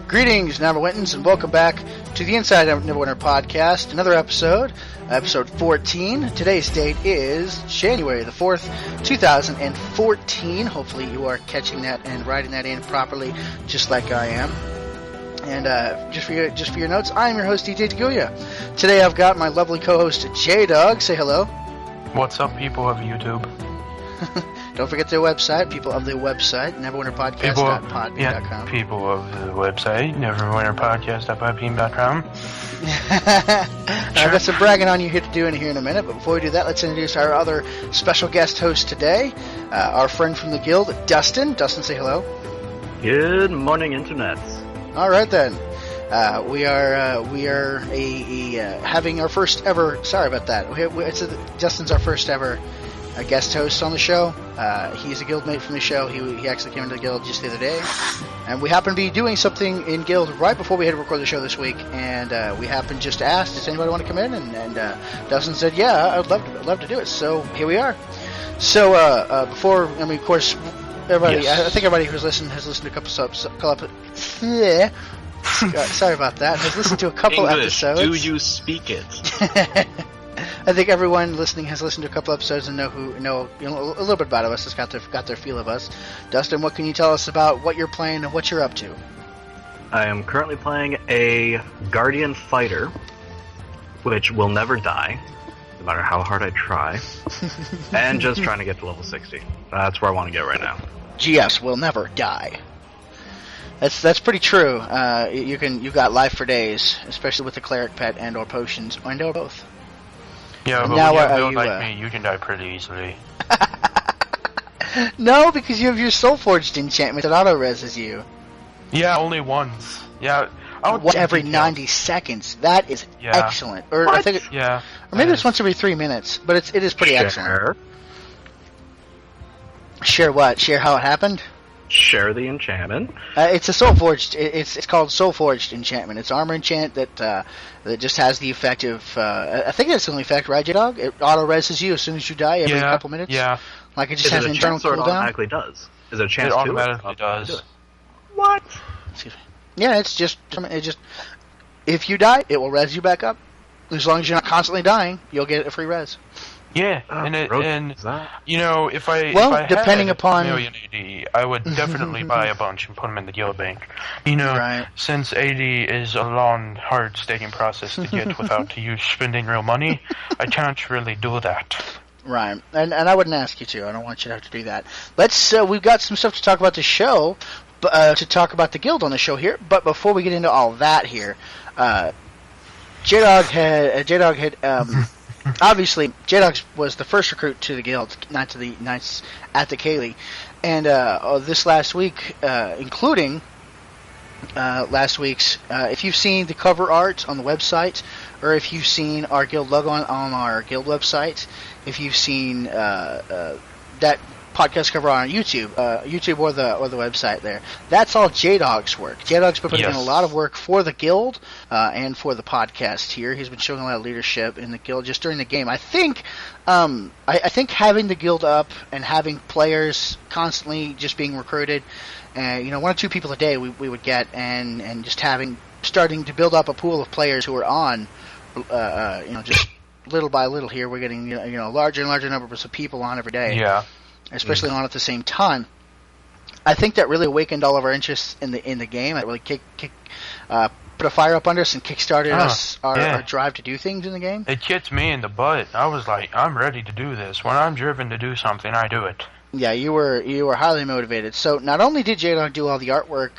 Greetings, Neverwinters, and welcome back to the Inside Neverwinter podcast. Another episode 14. Today's date is January the 4th, 2014. Hopefully you are catching that and writing that in properly, just like I am. And just for your notes, I am your host, DJ and Today I've got my lovely co-host, JDog. Say hello. What's up, people of YouTube? Don't forget their website, people of the website, neverwinterpodcast.podbean.com. People of the website, neverwinterpodcast.podbean.com. I've got some bragging on you here to do in a minute, but before we do that, let's introduce our other special guest host today, our friend from the guild, Dustin. Dustin, say hello. Good morning, internets. All right then. We are having our first ever. Sorry about that. Dustin's our first ever guest host on the show. He's a guildmate from the show. He actually came into the guild just the other day, and we happened to be doing something in guild right before we had to record the show this week. And we happened just to ask, does anybody want to come in? And Dustin said, yeah, I'd love to do it. So here we are. So of course, everybody. Yes. I think everybody who's listened has listened to a couple yeah. Sorry about that. Has listened to a couple English, episodes. do you speak it? I think everyone listening has listened to a couple episodes and know a little bit about us. Has got their feel of us. Dustin, what can you tell us about what you're playing and what you're up to? I am currently playing a Guardian Fighter, which will never die, no matter how hard I try, and just trying to get to level 60. That's where I want to get right now. GS will never die. That's pretty true. You've got life for days, especially with the cleric pet and or potions, and or both. Yeah, but now, when you build like me, you can die pretty easily. No, because you have your soul forged enchantment that auto reses you. Yeah, only once. Yeah, once every 90 seconds. That is excellent. Or what? I think or maybe it's once every 3 minutes, but it is pretty excellent. Share what? Share how it happened? Share the enchantment. It's a soul forged. It's called soul forged enchantment. It's armor enchant that just has the effect of. I think it's the only effect, right, JDog? It auto reses you as soon as you die every couple minutes. Yeah. Like it just has an internal cooldown. It automatically does. Is it a chance? It automatically does. What? Excuse me. Yeah, it just if you die, it will res you back up. As long as you're not constantly dying, you'll get a free res. Yeah, if I depending had upon a million AD, I would definitely buy a bunch and put them in the guild bank. Right. Since AD is a long, hard staking process to get without you spending real money, I can't really do that. Right, and I wouldn't ask you to. I don't want you to have to do that. We've got some stuff to talk about the show, to talk about the guild on the show here. But before we get into all that here, JDog had obviously, JDog was the first recruit to the guild, not at the Kaylee, and this last week, including last week's, if you've seen the cover art on the website, or if you've seen our guild logo on our guild website, if you've seen that podcast cover on YouTube or the website there. That's all JDog's work. JDog's been putting in a lot of work for the guild and for the podcast here. He's been showing a lot of leadership in the guild just during the game. I think having the guild up and having players constantly just being recruited, one or two people a day we would get, and just starting to build up a pool of players who are on, just little by little here. We're getting larger and larger numbers of people on every day. Yeah. Especially on at the same time. I think that really awakened all of our interest in the game. It really put a fire up under us and kickstarted our drive to do things in the game. It kicked me in the butt. I was like, I'm ready to do this. When I'm driven to do something, I do it. Yeah, you were highly motivated. So not only did JDog do all the artwork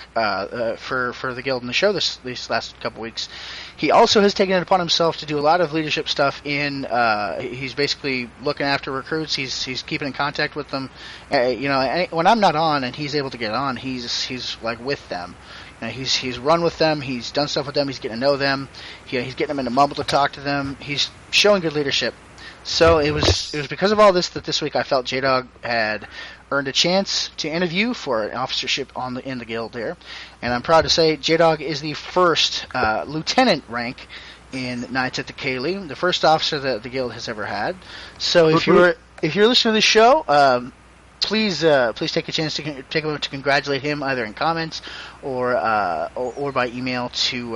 for the guild and the show these last couple weeks, he also has taken it upon himself to do a lot of leadership stuff. He's basically looking after recruits. He's keeping in contact with them. When I'm not on and he's able to get on, he's like with them. He's run with them. He's done stuff with them. He's getting to know them. He's getting them into Mumble to talk to them. He's showing good leadership. So it was because of all this that this week I felt JDog had earned a chance to interview for an officership in the guild there, and I'm proud to say JDog is the first lieutenant rank in Knights at the Kaylee, the first officer that the guild has ever had. So if you're listening to the show, please take a chance to take a moment to congratulate him either in comments or by email to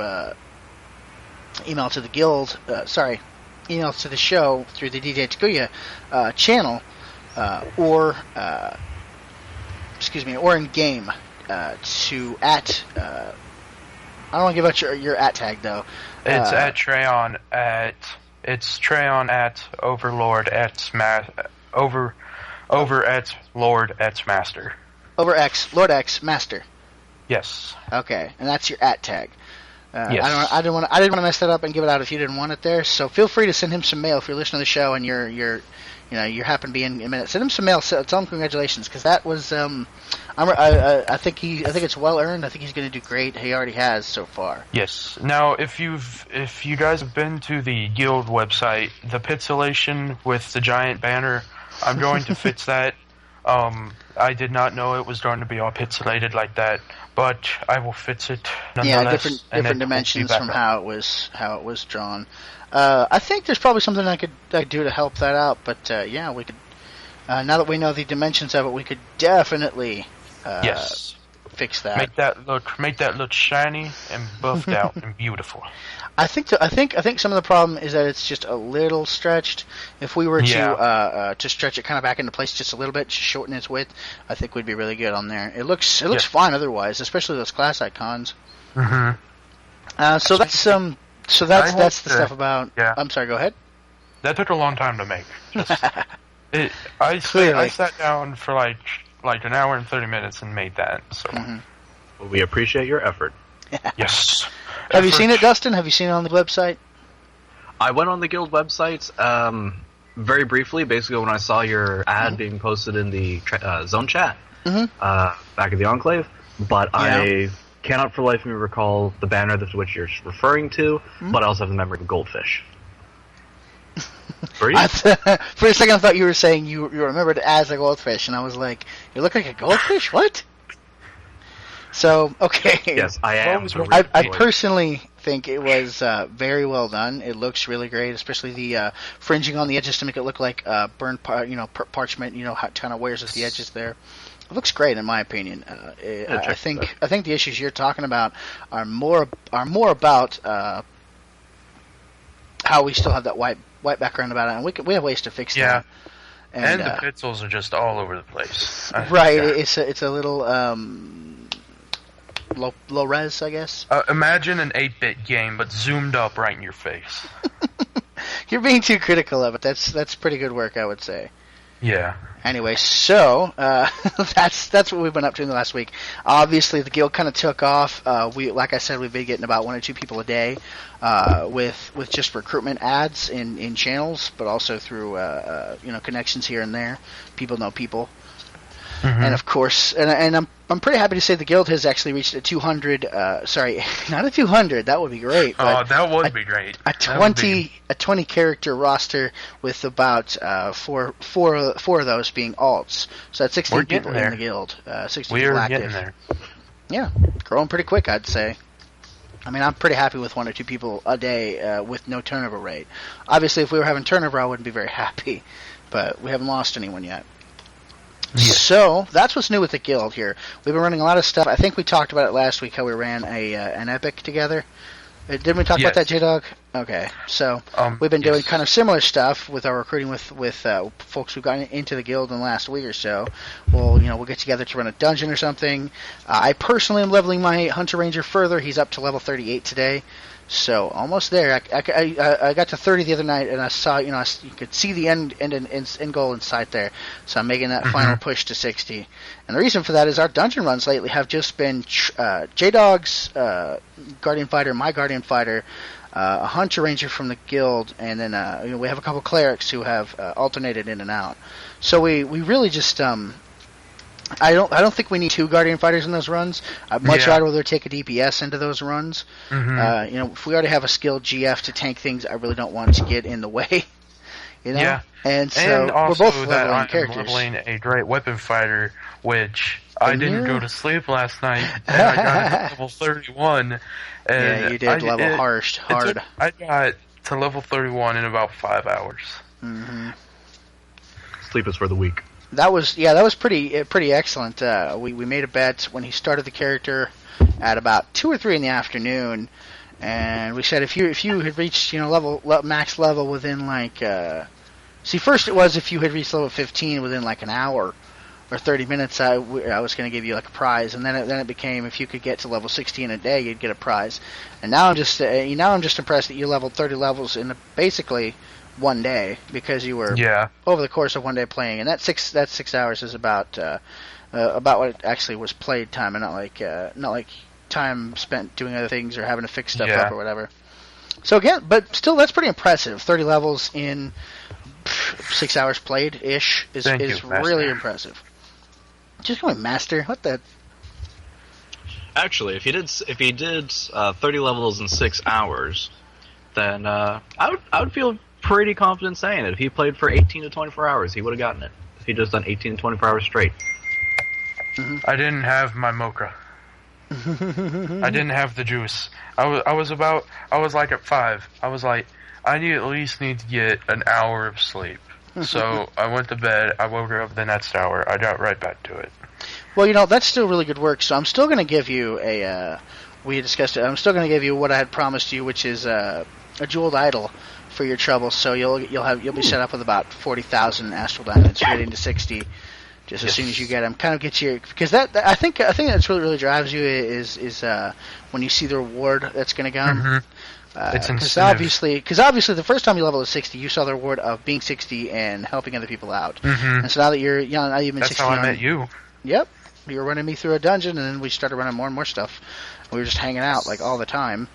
the guild. Email to the show through the DJ Takuya channel, or in game to at. I don't want to give out your at tag though. It's at Treon at. It's Treon at Overlord at over at Lord at Master. Over X Lord X Master. Yes. Okay, and that's your at tag. Yes. I didn't want to mess that up and give it out if you didn't want it there. So feel free to send him some mail if you're listening to the show and you happen to be in a minute. Send him some mail. Tell him congratulations because that was I think it's well earned. I think he's going to do great. He already has so far. Yes. Now, if you guys have been to the guild website, the pixelation with the giant banner, I'm going to fix that. I did not know it was going to be all pixelated like that, but I will fix it nonetheless. Yeah, different dimensions from how it was drawn. I think there's probably something I could do to help that out, but yeah, we could. Now that we know the dimensions of it, we could definitely fix that. Make that look shiny and buffed out and beautiful. I think some of the problem is that it's just a little stretched. If we were to stretch it kind of back into place just a little bit, just shorten its width, I think we'd be really good on there. It looks fine otherwise, especially those class icons. Mm-hmm. So that's the stuff about. Yeah. I'm sorry. Go ahead. That took a long time to make. I sat down for like an hour and 30 minutes and made that. So Well, we appreciate your effort. Yes. Have you seen it, Dustin? Have you seen it on the website? I went on the guild website very briefly, basically when I saw your ad being posted in the zone chat back at the Enclave, but I cannot for the life of me recall the banner to which you're referring to, but I also have the memory of goldfish. For a second I thought you were saying you remembered it as a goldfish, and I was like, you look like a goldfish? What? So, okay. Yes, I am. I personally think it was very well done. It looks really great, especially the fringing on the edges to make it look like burned parchment, how it kind of wears at the edges there. It looks great in my opinion. I think the issues you're talking about are more about how we still have that white background about it, and we have ways to fix that. And the pixels are just all over the place. Right, it's a little low res, I guess. Imagine an 8-bit game, but zoomed up right in your face. You're being too critical of it. That's pretty good work, I would say. Yeah. Anyway, so that's what we've been up to in the last week. Obviously, the guild kind of took off. Like I said, we've been getting about 1 or 2 people a day with just recruitment ads in channels, but also through connections here and there. People know people. And of course, and I'm pretty happy to say the guild has actually reached a 200. Sorry, not a 200. That would be great. Oh, that would be great. A 20 character roster with about four of those being alts. So that's 16 people in the guild. 16 we people are active. Getting there. Yeah, growing pretty quick, I'd say. I mean, I'm pretty happy with 1 or 2 people a day with no turnover rate. Obviously, if we were having turnover, I wouldn't be very happy. But we haven't lost anyone yet. Yes. So that's what's new with the guild here. We've been running a lot of stuff. I think we talked about it last week how we ran an epic together. Didn't we talk about that, JDog? Okay, so we've been doing kind of similar stuff with our recruiting with folks who got into the guild in the last week or so. We'll get together to run a dungeon or something. I personally am leveling my Hunter Ranger further. He's up to level 38 today. So almost there. I got to 30 the other night, and I saw, you could see the end goal in sight there. So I'm making that final push to 60. And the reason for that is our dungeon runs lately have just been JDog's Guardian Fighter, my Guardian Fighter, a Hunter Ranger from the guild, and then we have a couple clerics who have alternated in and out. So we really just I don't think we need 2 Guardian Fighters in those runs. I'd much rather take a DPS into those runs. If we already have a skilled GF to tank things, I really don't want to get in the way. Yeah. And so we're both leveling characters. Leveling a great weapon fighter, which I didn't go to sleep last night, and I got to level 31. And you did level hard. I got to level 31 in about 5 hours. Sleep is for the weak. That was pretty excellent. We made a bet when he started the character at about 2 or 3 in the afternoon, and we said if you had reached max level within like first it was if you had reached level 15 within like an hour or 30 minutes, I was going to give you like a prize, and then it became if you could get to level 60 in a day, you'd get a prize. And now I'm just impressed that you leveled 30 levels in basically one day because you were over the course of one day playing, and that 6 hours is about what it actually was played time, and not like time spent doing other things or having to fix stuff up or whatever. So again, but still, that's pretty impressive. 30 levels in 6 hours played ish is really impressive. Just going master. What the? Actually, if he did 30 levels in 6 hours, then I would feel pretty confident saying it. If he played for 18 to 24 hours, he would have gotten it. If he just done 18 to 24 hours straight. Mm-hmm. I didn't have my mocha. I didn't have the juice. I was like at 5. I was like, I at least need to get an hour of sleep. So I went to bed. I woke up the next hour. I got right back to it. Well, that's still really good work. So I'm still going to give you we discussed it. I'm still going to give you what I had promised you, which is a jeweled idol for your troubles. So you'll be set up with about 40,000 astral diamonds, getting to 60 just as soon as you get them. Kind of get you, because I think that's really drives you is when you see the reward that's going to come. Mm-hmm. It's because obviously the first time you level to 60, you saw the reward of being 60 and helping other people out. Mm-hmm. And so now that you've been that's 60, how I met you. Yep, you were running me through a dungeon, and then we started running more and more stuff. We were just hanging out like all the time.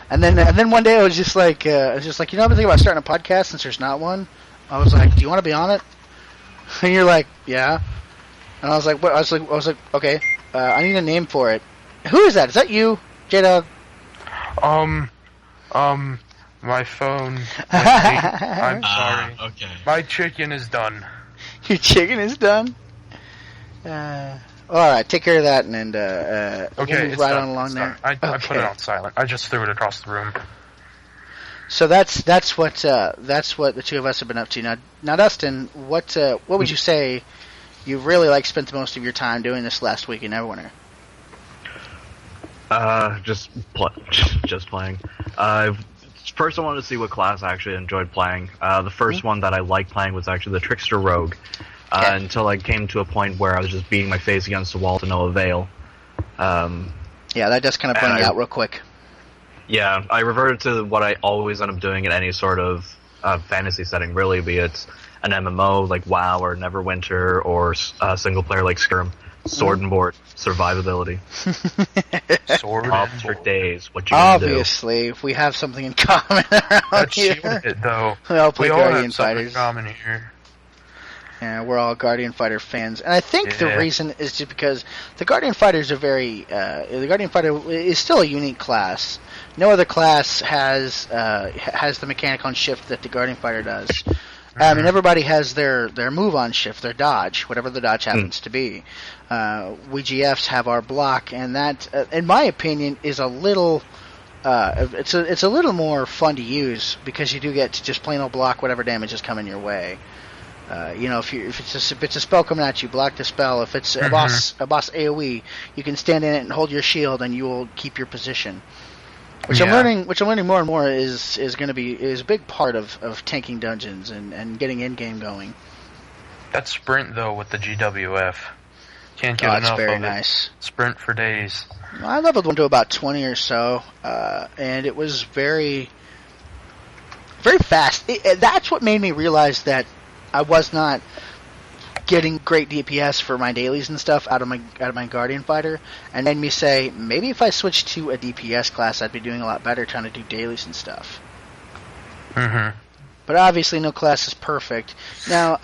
And then one day I was just like, I've been thinking about starting a podcast since there's not one. I was like, do you want to be on it? And you're like, yeah. And I was like, what? I was like, okay. I need a name for it. Who is that? Is that you, JDog? My phone. I'm sorry. Okay. My chicken is done. Your chicken is done? Alright, take care of that and okay, we'll move it's right done. on along there. I put it on silent. I just threw it across the room. So that's what the two of us have been up to. Now Dustin, what would you say you really spent the most of your time doing this last week in Neverwinter? Just playing. First I wanted to see what class I actually enjoyed playing. The first one that I liked playing was actually the Trickster Rogue. Until I came to a point where I was just beating my face against the wall to no avail. Yeah, that does kind of burn you out real quick. Yeah, I reverted to what I always end up doing in any sort of fantasy setting, really, be it an MMO like WoW or Neverwinter or single player like Skyrim. Sword and board, survivability. Sword and for days. What you Obviously, if we have something in common around here. It, though. We all play Guardian have Fighters. Common here. Yeah, we're all Guardian Fighter fans, and I think the reason is just because the Guardian Fighters are the Guardian Fighter is still a unique class. No other class has the mechanic on shift that the Guardian Fighter does. I mean, everybody has their move on shift, their dodge, whatever the dodge happens to be. We GFs have our block, and that, in my opinion, is a little. It's a little more fun to use because you do get to just plain old block whatever damage is coming your way. If it's a spell coming at you, block the spell. If it's a boss AOE, you can stand in it and hold your shield, and you will keep your position. Which I'm learning more and more is a big part of tanking dungeons and getting in game going. That sprint though with the GWF, can't get enough very of nice. It. Sprint for days. I leveled one to about 20 or so, and it was very, very fast. That's what made me realize that I was not getting great DPS for my dailies and stuff out of my Guardian Fighter, and made me say, maybe if I switched to a DPS class, I'd be doing a lot better trying to do dailies and stuff. Mm-hmm. But obviously, no class is perfect. Now,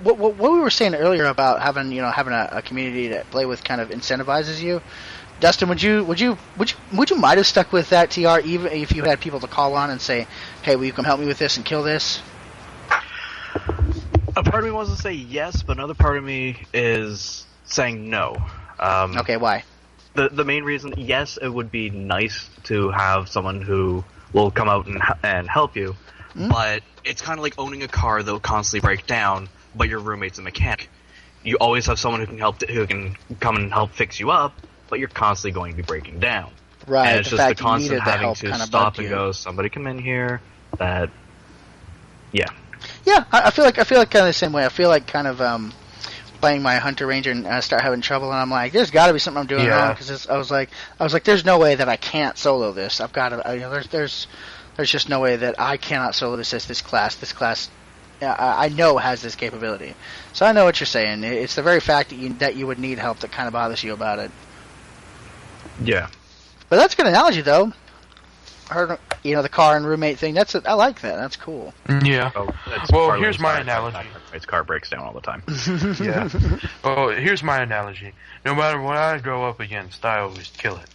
what we were saying earlier about having a community to play with kind of incentivizes you. Dustin, would you might have stuck with that TR even if you had people to call on and say, hey, will you come help me with this and kill this? A part of me wants to say yes, but another part of me is saying no. Okay, why? The main reason, yes, it would be nice to have someone who will come out and help you, but it's kind of like owning a car that will constantly break down, but your roommate's a mechanic. You always have someone who can come and help fix you up, but you're constantly going to be breaking down. Right. And it's the just fact the constant you having help to kinda stop bugged and you. go, somebody come in here. Yeah. Yeah, I feel like kind of the same way. I feel like kind of playing my Hunter Ranger and I start having trouble, and I'm like, there's got to be something I'm doing wrong, because I was like, there's no way that I can't solo this. I've got to. There's just no way that I cannot solo this as this class. This class, I know has this capability. So I know what you're saying. It's the very fact that you would need help that kind of bothers you about it. Yeah. But that's a good analogy, though. The car and roommate thing. I like that. That's cool. Yeah. Well, here's my analogy. His car breaks down all the time. Yeah. Well, here's my analogy. No matter what I go up against, I always kill it.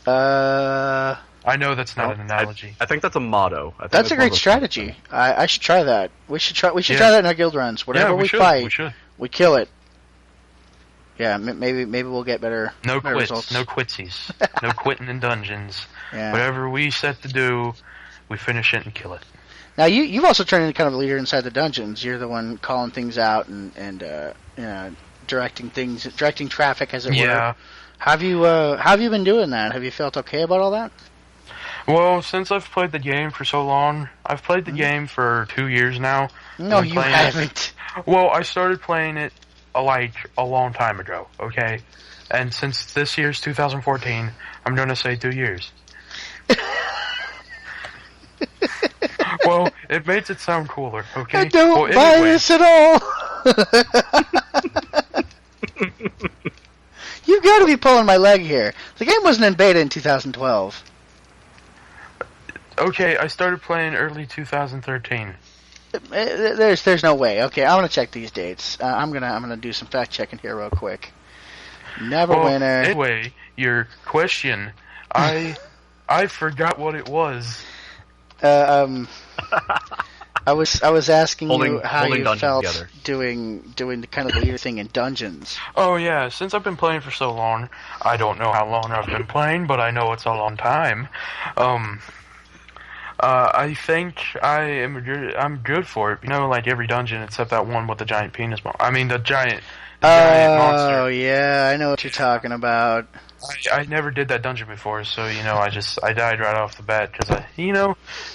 I know that's not an analogy. I think that's a motto. That's a great strategy. I should try that. We should try that in our guild runs. Whatever we fight, we kill it. Yeah, maybe we'll get better. No better quits, results. no quitsies, no quitting in dungeons. Yeah. Whatever we set to do, we finish it and kill it. Now you've also turned into kind of a leader inside the dungeons. You're the one calling things out and directing traffic, as it were. How have you been doing that? Have you felt okay about all that? Well, since I've played the game for so long, I've played the game for 2 years now. No, you haven't. Well, I started playing it a long time ago, okay? And since this year's 2014, I'm going to say 2 years. Well, it makes it sound cooler, okay? I don't buy this at all! You've got to be pulling my leg here. The game wasn't in beta in 2012. Okay, I started playing early 2013. There's no way. Okay, I'm gonna check these dates. I'm gonna do some fact checking here real quick. Neverwinter. Well, anyway, your question, I forgot what it was. I was asking you how you felt together. doing the kind of leader thing in dungeons. Oh yeah, since I've been playing for so long, I don't know how long I've been playing, but I know it's a long time. I think I'm good for it. You know, like every dungeon except that one with the giant penis. The giant monster. Oh yeah, I know what you're talking about. I never did that dungeon before, so I died right off the bat because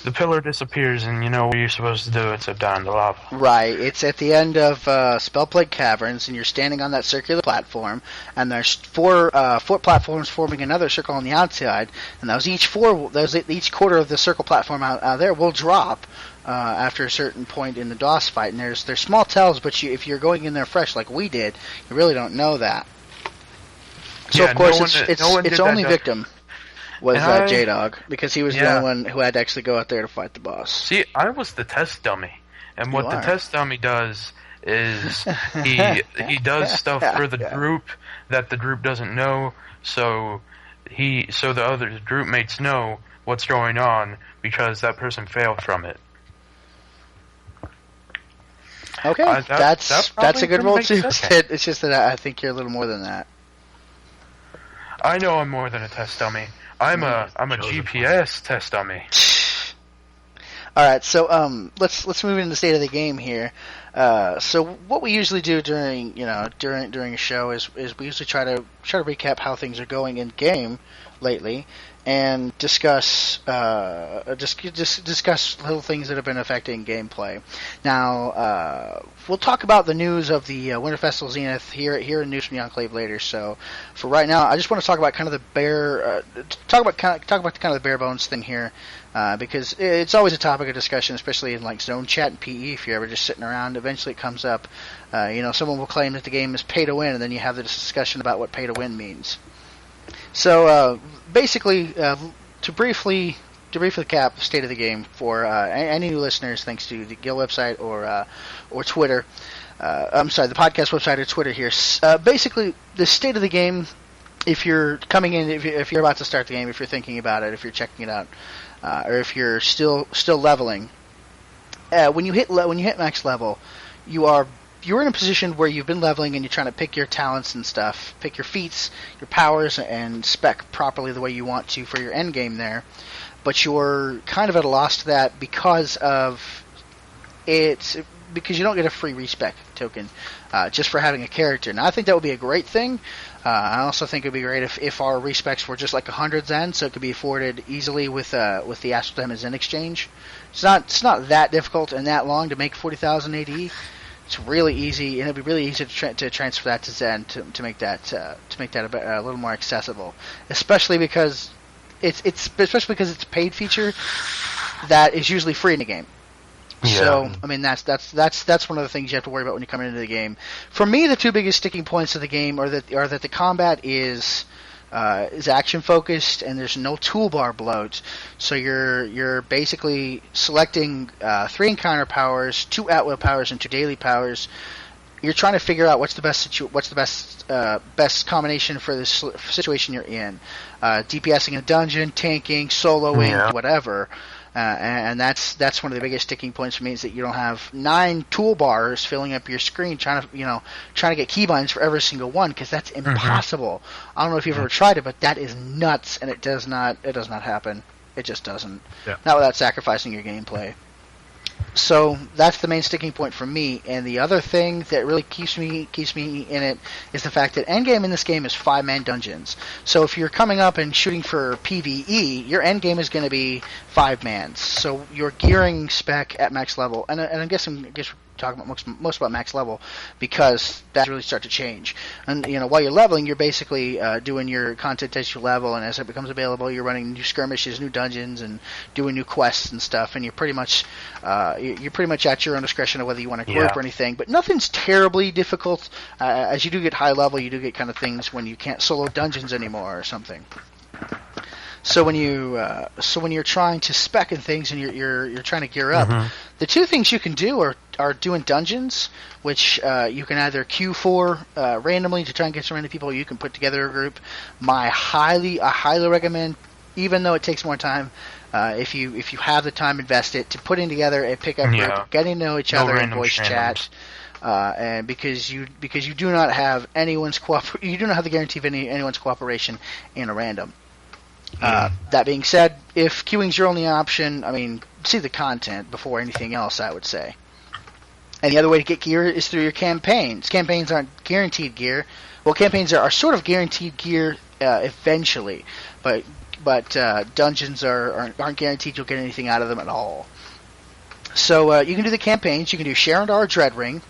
the pillar disappears and what you're supposed to do except down the lava. Right, it's at the end of Spellplague Caverns, and you're standing on that circular platform, and there's four platforms forming another circle on the outside, and each quarter of the circle platform out there will drop after a certain point in the DOS fight, and there's small tells, but if you're going in there fresh like we did, you really don't know that. So yeah, of course its only victim was JDog, because he was the only one who had to actually go out there to fight the boss. See, I was the test dummy, and what the test dummy does is he does stuff for the group that the group doesn't know, so the other group mates know what's going on because that person failed from it. Okay, that's a good role too. It's just that I think you're a little more than that. I know I'm more than a test dummy. I'm a GPS test dummy. All right, so let's move into the state of the game here. So what we usually do during a show is we usually try to recap how things are going in game lately, and discuss little things that have been affecting gameplay. Now we'll talk about the news of the Winter Festival Zenith here in News from the Enclave later. So for right now, I just want to talk about kind of the bare bare bones thing here. Because it's always a topic of discussion, especially in like zone chat and PE. If you're ever just sitting around, eventually it comes up. Someone will claim that the game is pay to win, and then you have the discussion about what pay to win means. So basically, to briefly recap the state of the game for any new listeners, thanks to the Guild website or Twitter. I'm sorry, the podcast website or Twitter here. Basically, the state of the game. If you're coming in, if you're about to start the game, if you're thinking about it, if you're checking it out. Or if you're still leveling, when you hit max level, you're in a position where you've been leveling and you're trying to pick your talents and stuff, pick your feats, your powers, and spec properly the way you want to for your end game there. But you're kind of at a loss to that because of it's because you don't get a free respec token just for having a character. Now I think that would be a great thing. I also think it would be great if our respecs were just like 100 Zen, so it could be afforded easily with the Astral Diamond Zen exchange. It's not that difficult and that long to make 40,000 AD. It's really easy, and it'd be really easy to transfer that to Zen to make that a little more accessible, especially because it's a paid feature that is usually free in the game. Yeah. So I mean that's one of the things you have to worry about when you come into the game. For me, the two biggest sticking points of the game are that the combat is action focused and there's no toolbar bloat. So you're basically selecting 3 encounter powers, 2 at-will powers, and 2 daily powers. You're trying to figure out what's the best combination for this situation you're in. DPSing in a dungeon, tanking, soloing, whatever. And that's one of the biggest sticking points for me, is that you don't have 9 toolbars filling up your screen trying to get keybinds for every single one, because that's impossible. I don't know if you've ever tried it, but that is nuts, and it does not happen. It just doesn't. Yeah. Not without sacrificing your gameplay. So that's the main sticking point for me. And the other thing that really keeps me in it is the fact that endgame in this game is 5-man dungeons. So if you're coming up and shooting for PvE, your endgame is going to be 5 mans. So your gearing spec at max level, and I guess we're talking about most about max level, because that really start to change. And while you're leveling, you're basically doing your content as you level, and as it becomes available, you're running new skirmishes, new dungeons, and doing new quests and stuff. And you're pretty much at your own discretion of whether you want to group or anything. But nothing's terribly difficult. As you do get high level, you do get kind of things when you can't solo dungeons anymore or something. So when you're trying to spec and things, and you're trying to gear up, the two things you can do are doing dungeons, which you can either queue for randomly to try and get some random people, or you can put together a group. I highly recommend, even though it takes more time, if you have the time, invest it to putting together a pickup group, getting to know each other in voice chat. And because you do not have you do not have the guarantee of anyone's cooperation in a random. That being said, if queuing's your only option, I mean, see the content before anything else, I would say. And the other way to get gear is through your campaigns. Campaigns aren't guaranteed gear. Well, campaigns are sort of guaranteed gear eventually, but dungeons aren't guaranteed you'll get anything out of them at all. So you can do the campaigns. You can do Sharandar Dread Ring.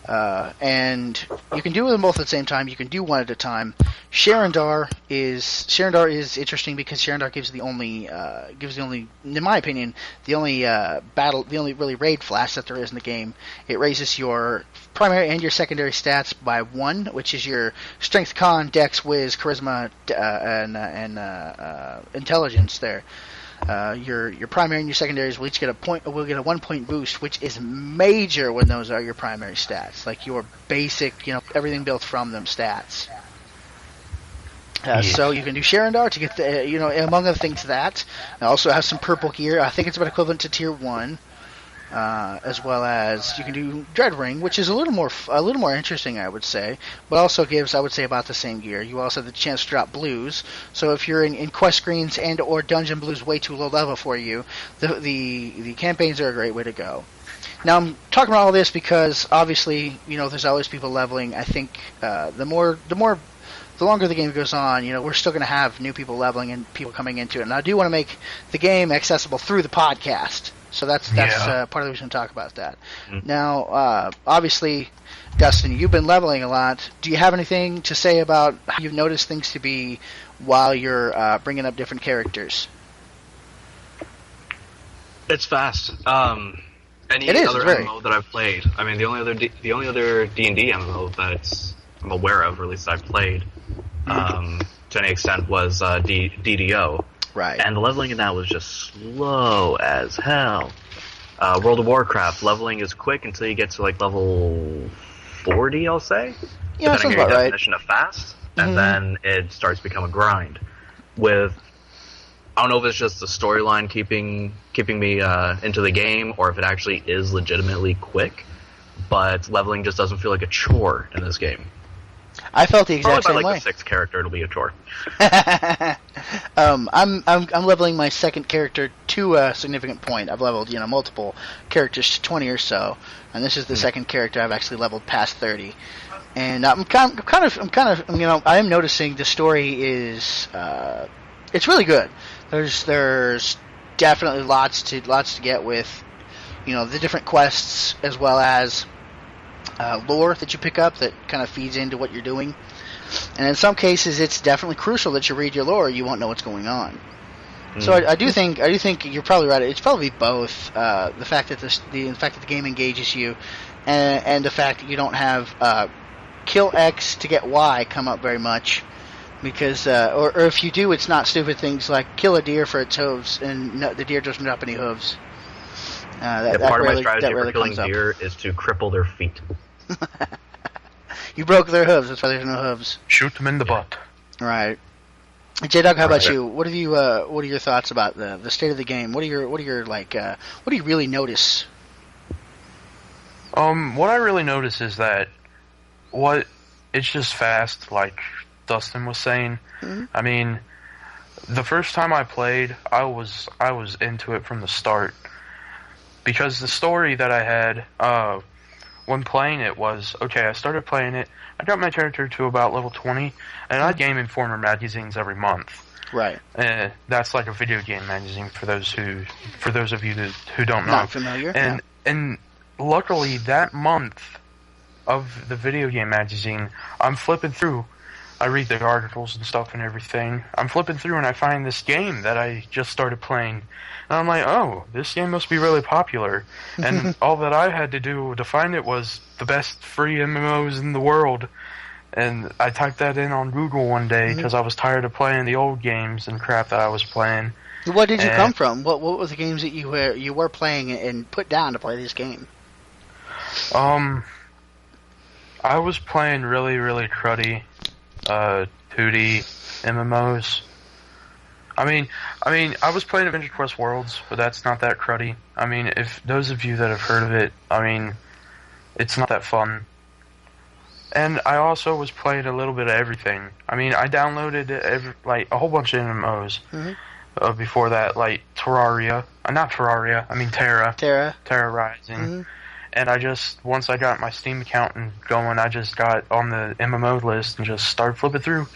And you can do them both at the same time. You can do one at a time. Sharandar is interesting because Sharandar gives the only, in my opinion, the only really raid flash that there is in the game. It raises your primary and your secondary stats by 1, which is your strength, con, dex, whiz, charisma, and intelligence there. Your primary and your secondaries will each get will get a 1-point boost, which is major when those are your primary stats, like your basic, everything built from them stats. So you can do Sharandar to get the, among other things that. I also have some purple gear. I think it's about equivalent to tier 1. As well as you can do Dread Ring, which is a little more interesting, I would say, but also gives, I would say, about the same gear. You also have the chance to drop blues, so if you're in quest screens and or dungeon blues way too low level for you, the campaigns are a great way to go. Now I'm talking about all this because obviously there's always people leveling. I think the longer the game goes on, we're still going to have new people leveling and people coming into it. And I do want to make the game accessible through the podcast. So that's part of the reason to talk about that. Now, obviously, Dustin, you've been leveling a lot. Do you have anything to say about how you've noticed things to be while you're bringing up different characters? It's fast. Any other MMO that I've played, I mean, the only other D&D MMO that I'm aware of, or at least I've played, to any extent, was DDO. Right. And the leveling in that was just slow as hell. World of Warcraft, leveling is quick until you get to like level 40, I'll say. Yeah, depending on your definition right. of fast. And then it starts to become a grind. I don't know if it's just the storyline keeping me into the game, or if it actually is legitimately quick, but leveling just doesn't feel like a chore in this game. I felt the exact Probably same by way. the 6th character, it'll be a chore. I'm leveling my second character to a significant point. I've leveled multiple characters to 20 or so, and this is the second character I've actually leveled past 30. And I'm kind of I am noticing the story is it's really good. There's definitely lots to get with the different quests, as well as lore that you pick up that kind of feeds into what you're doing. And in some cases, it's definitely crucial that you read your lore, or you won't know what's going on. So I do think you're probably right. It's probably both the fact that the game engages you, and the fact that you don't have kill X to get Y come up very much, because or if you do, it's not stupid things like kill a deer for its hooves, and the deer doesn't drop any hooves. Part of my strategy for killing deer is to cripple their feet. You broke their hooves. That's why there's no hooves. Shoot them in the butt. Right. JDog, how about you? What have you? What are your thoughts about the state of the game? What do you really notice? What I really notice is that it's just fast, like Dustin was saying. Mm-hmm. I mean, the first time I played, I was into it from the start, because the story that I had when playing it was, okay, I started playing it, I got my character to about level 20, and I Game Informer magazines every month. Right. That's like a video game magazine for those of you who don't know. Not familiar. And luckily that month of the video game magazine, I'm flipping through. I read the articles and stuff and everything. I'm flipping through and I find this game that I just started playing. And I'm like, oh, this game must be really popular. And all that I had to do to find it was the best free MMOs in the world. And I typed that in on Google one day because I was tired of playing the old games and crap that I was playing. What did you come from? What were the games that you were playing and put down to play this game? I was playing really, really cruddy 2D MMOs. I mean, I was playing Adventure Quest Worlds, but that's not that cruddy. I mean, if those of you that have heard of it, I mean, it's not that fun. And I also was playing a little bit of everything. I mean, I downloaded a whole bunch of MMOs before that, like Terraria. Not Terraria, I mean Terra. Terra Rising. And once I got my Steam account going, I just got on the MMO list and just started flipping through.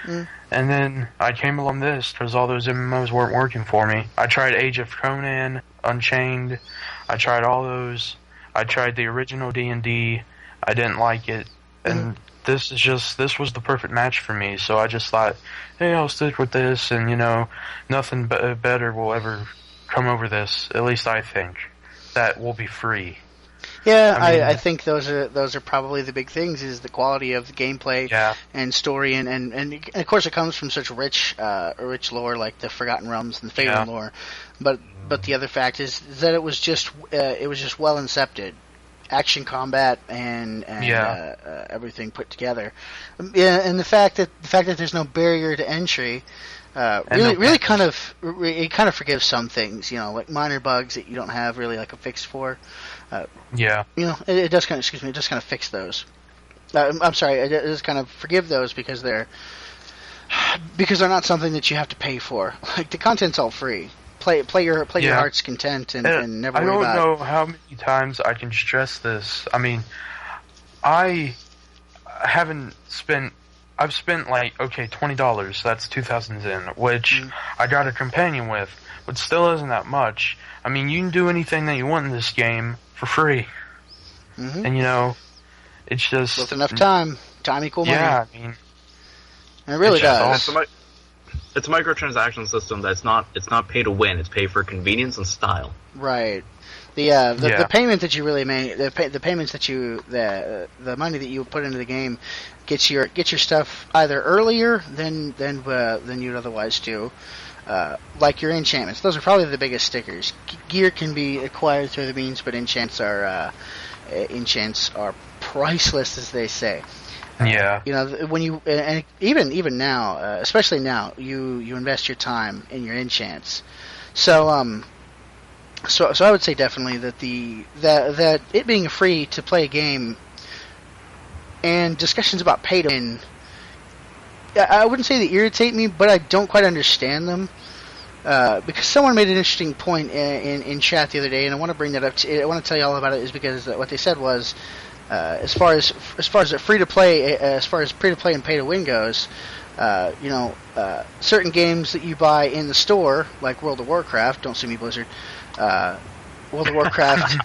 And then I came along this because all those MMOs weren't working for me. I tried Age of Conan, Unchained. I tried all those. I tried the original D&D. I didn't like it. And this was the perfect match for me. So I just thought, hey, I'll stick with this, and nothing better will ever come over this. At least I think that will be free. Yeah, I think those are probably the big things, is the quality of the gameplay and story, and of course it comes from such rich lore like the Forgotten Realms and the Fabled lore, but the other fact is that it was just well incepted, action, combat, and everything put together. And the fact that there's no barrier to entry. Really kind of forgives some things, like minor bugs that you don't have really like a fix for. It does kind of fix those. I'm sorry, it does kind of forgive those because they're not something that you have to pay for. Like the content's all free. Play your heart's content and never worry about it. I don't know how many times I can stress this. I mean, I've spent like, $20, that's 2,000 Zen, which I got a companion with, but still isn't that much. I mean, you can do anything that you want in this game for free. And it's just... with enough time equal money. Yeah, I mean... And it really does. It's a microtransaction system that's it's not pay to win, it's pay for convenience and style. Right. The payment that you really make, the payments that the money that you put into the game gets your stuff either earlier than you'd otherwise do, like your enchantments. Those are probably the biggest stickers. Gear can be acquired through the means, but enchants are priceless, as they say. When you and even now, especially now, you invest your time in your enchants. So I would say definitely that that it being free to play a game and discussions about pay to win. I wouldn't say they irritate me, but I don't quite understand them. Because someone made an interesting point in chat the other day, and I want to bring that up. I want to tell you all about it, is because what they said was, as far as free to play, as far as free to play and pay to win goes, certain games that you buy in the store, like World of Warcraft, don't sue me, Blizzard. World of Warcraft,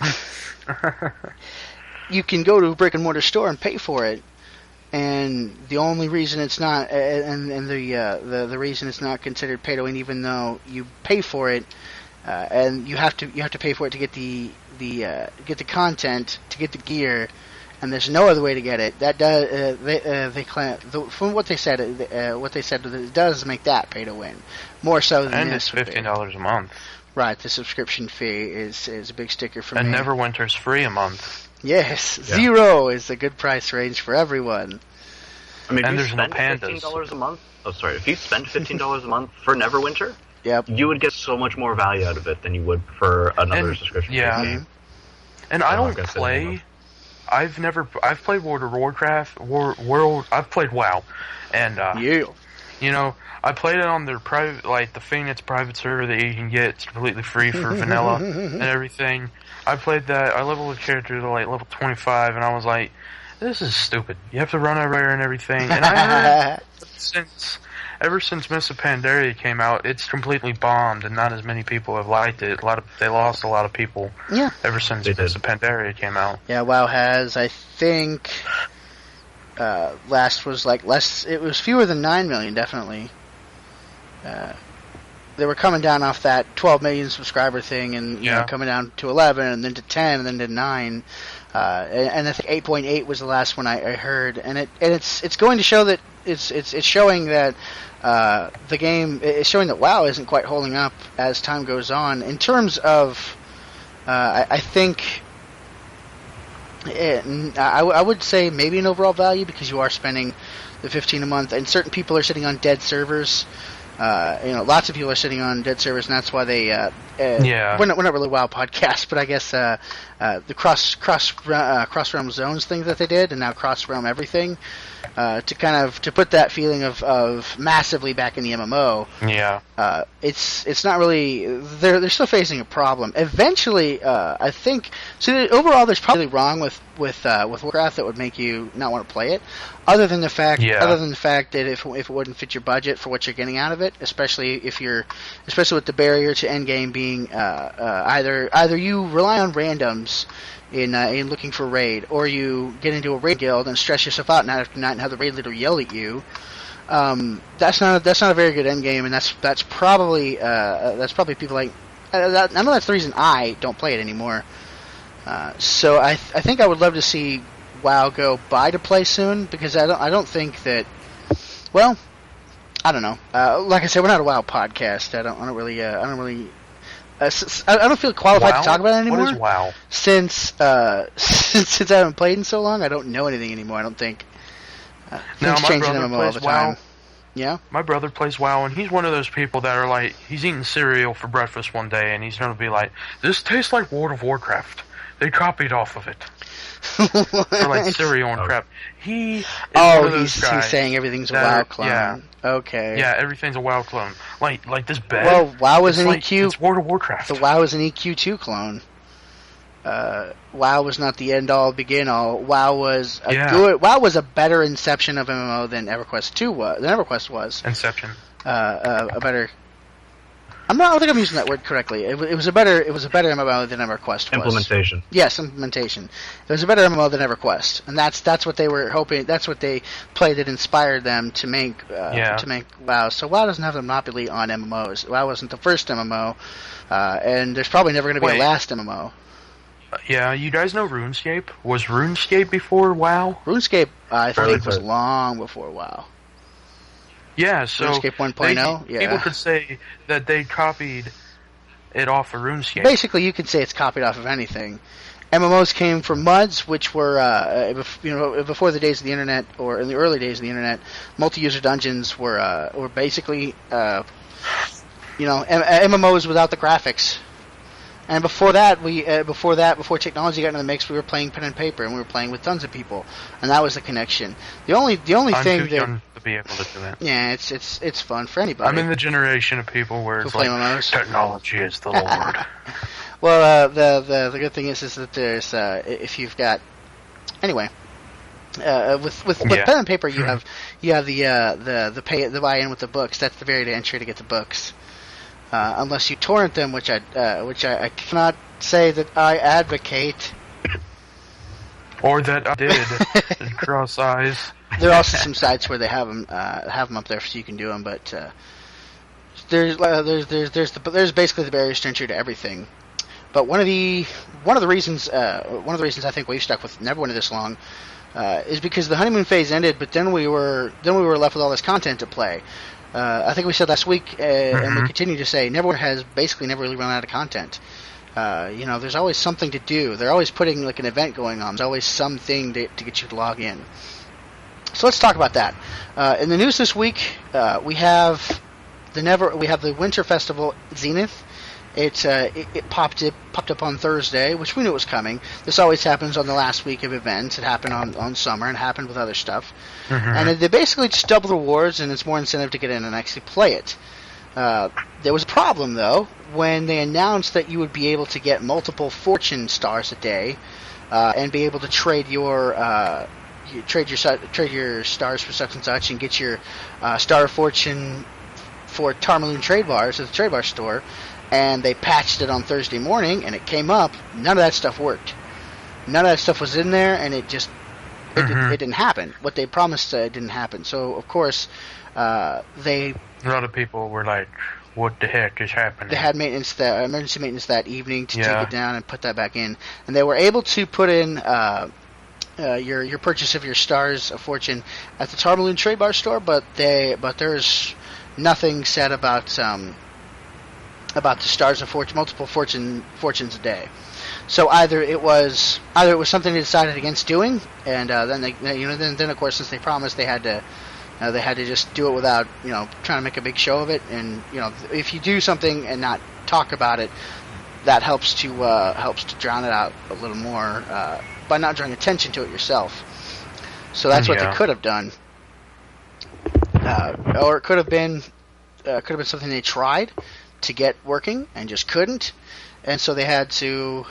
you can go to a brick and mortar store and pay for it. And the only reason it's not, the reason it's not considered pay to win, even though you pay for it, and you have to pay for it to get the content, to get the gear, and there's no other way to get it. That does they claim, from what they said, it does make that pay to win more so than and this. And it's $15 a month. Right, the subscription fee is a big sticker for me. And Neverwinter's free a month. Yes, yeah. 0 is a good price range for everyone. I mean, and if you there's spend no pandas. $15 a month. Oh, sorry. If you spend $15 a month for Neverwinter, yep, you would get so much more value out of it than you would for another subscription. Yeah, game. And I don't play. I've played World of Warcraft. I've played WoW, and you know, I played it on their private, like the Phoenix private server that you can get. It's completely free for vanilla and everything. I played that. I leveled the character to like level 25, and I was like, "This is stupid. You have to run everywhere and everything." And I heard ever since Mists of Pandaria came out, it's completely bombed, and not as many people have liked it. They lost a lot of people. Yeah. Ever since Mists of Pandaria came out. Yeah, WoW has, I think, last was like less. It was fewer than 9 million, definitely. They were coming down off that 12 million subscriber thing, and you know, coming down to 11, and then to 10, and then to 9, and I think 8.8 was the last one I heard, and it's going to show that it's showing that the game is showing that WoW isn't quite holding up as time goes on in terms of I think. I would say maybe an overall value, because you are spending the $15 a month, and certain people are sitting on dead servers. Lots of people are sitting on dead servers, and that's why they. We're not really a WoW podcast, but I guess the cross realm zones thing that they did, and now cross realm everything, to put that feeling of massively back in the MMO. Yeah. It's not really. They're still facing a problem. Eventually, I think. So overall, there's probably wrong with Warcraft that would make you not want to play it. Other than the fact that if it wouldn't fit your budget for what you're getting out of it, especially with the barrier to endgame being either you rely on randoms in looking for raid, or you get into a raid guild and stress yourself out night after night and have the raid leader yell at you. That's not a very good endgame, and that's probably people like I know that's the reason I don't play it anymore. So I think I would love to see WoW go buy to play soon, because I don't think that. Well, I don't know. Like I said, we're not a WoW podcast. I don't really. I don't feel qualified to talk about it anymore. What is WoW? Since I haven't played in so long, I don't know anything anymore. I don't think. Now, things change in MMO all the time. WoW. Yeah? My brother plays WoW, and he's one of those people that are like, he's eating cereal for breakfast one day, and he's going to be like, "This tastes like World of Warcraft. They copied off of it." For like cereal and crap. He's saying everything's a WoW clone. Yeah. Okay. Yeah, everything's a WoW clone. Like this bed. Well, WoW is an EQ. It's World of Warcraft. The WoW is an EQ2 clone. WoW was not the end all, begin all. WoW was WoW was a better inception of MMO than EverQuest 2 was. Than EverQuest was. Inception. A better. I don't think I'm using that word correctly. It was a better MMO than EverQuest was. Implementation. Yes, implementation. It was a better MMO than EverQuest, and that's what they were hoping. That's what they played that inspired them to make WoW. So WoW doesn't have a monopoly on MMOs. WoW wasn't the first MMO, and there's probably never going to be a last MMO. Yeah, you guys know RuneScape? Was RuneScape before WoW? RuneScape, I think, was long before WoW. Yeah, so RuneScape 1.0. Yeah, people could say that they copied it off of RuneScape. Basically, you could say it's copied off of anything. MMOs came from MUDs, which were before the days of the internet, or in the early days of the internet. Multi-user dungeons were basically MMOs without the graphics. And before that, before technology got into the mix, we were playing pen and paper, and we were playing with tons of people, and that was the connection. The only I'm thing too that young to be able to do that. yeah, it's fun for anybody. I'm in the generation of people where it's play like MMOs. technology is the Lord. Well, the good thing is that there's if you've got anyway. With pen and paper, you have the buy-in with the books. That's the very entry to get the books. Unless you torrent them, which I cannot say that I advocate. Or that I did. Cross eyes. There are also some sites where they have them up there so you can do them, but there's basically the barriers to entry to everything. But one of the reasons I think we've stuck with Neverwinter this long is because the honeymoon phase ended, but then we were left with all this content to play. I think we said last week, and we continue to say, Neverwinter has basically never really run out of content. There's always something to do. They're always putting like an event going on. There's always something to get you to log in. So let's talk about that. In the news this week, we have the Winter Festival Zenith. It popped up on Thursday, which we knew was coming. This always happens on the last week of events. It happened on summer and happened with other stuff. And they basically just double the rewards, and it's more incentive to get in and actually play it. There was a problem though when they announced that you would be able to get multiple fortune stars a day, and be able to trade your stars for such and such, and get your star of fortune for Tarmaloon trade bars at the trade bar store. And they patched it on Thursday morning, and it came up. None of that stuff worked. None of that stuff was in there, and it didn't happen. What they promised didn't happen. So, of course, a lot of people were like, what the heck is happening? They had emergency maintenance that evening to take it down and put that back in. And they were able to put in your purchase of your Stars of Fortune at the Tarmaloon Trade Bar store, but there's nothing said about the Stars of Fortune, multiple fortunes a day. So either it was something they decided against doing, and then of course, since they promised, they had to just do it without trying to make a big show of it. And if you do something and not talk about it, that helps to drown it out a little more by not drawing attention to it yourself. So that's what they could have done, or it could have been something they tried to get working and just couldn't, and so they had to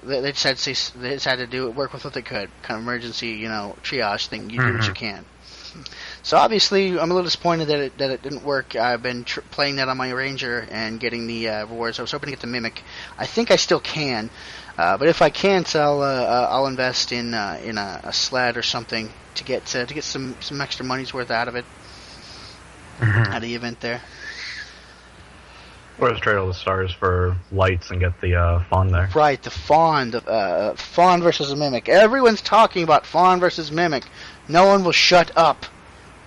they decided to work with what they could, kind of emergency triage thing. You do what you can. So obviously I'm a little disappointed that it didn't work. I've been playing that on my Ranger and getting the rewards. I was hoping to get the Mimic. I think I still can, but if I can't, I'll invest in a sled or something to get some extra money's worth out of it, out of the event there. Or just trade all the stars for lights and get the Fawn there. Right, the Fawn. Fawn versus a Mimic. Everyone's talking about Fawn versus Mimic. No one will shut up